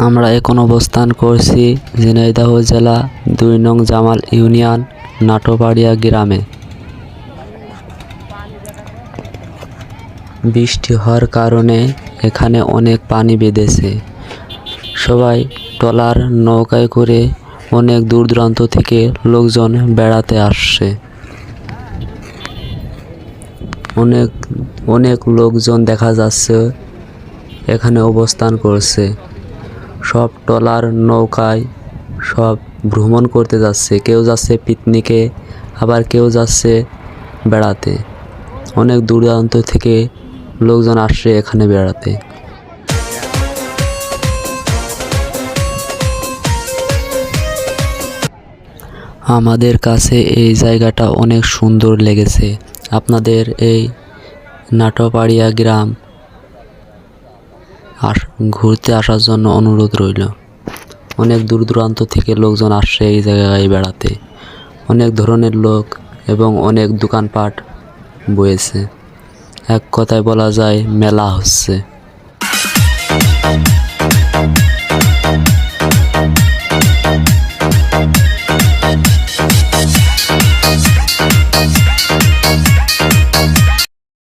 আমরা এখন অবস্থান করছি ঝিনাইদহ জেলা ২ নং জামাল ইউনিয়ন নাটোপাড়িয়া গ্রামে। বৃষ্টি হওয়ার কারণে এখানে অনেক পানি বেঁধেছে। সবাই ট্রলার নৌকায় করে অনেক দূর দূরান্ত থেকে লোকজন বেড়াতে আসছে। অনেক লোকজন দেখা যাচ্ছে এখানে অবস্থান করছে। সব ট্রলার নৌকায় সব ভ্রমণ করতে যাচ্ছে, কেউ যাচ্ছে পিকনিকে, আবার কেউ যাচ্ছে বেড়াতে। অনেক দূর দূরান্ত থেকে লোকজন আসছে এখানে বেড়াতে। আমাদের কাছে এই জায়গাটা অনেক সুন্দর লেগেছে। আপনাদের এই নাটোপাড়িয়া গ্রাম ঘুরতে আসার জন্য অনুরোধ রইল। অনেক দূর দূরান্ত থেকে লোকজন আসছে এই জায়গায় বেড়াতে। অনেক ধরনের লোক এবং অনেক দোকানপাট বয়েছে। এক কথায় বলা যায় মেলা হচ্ছে।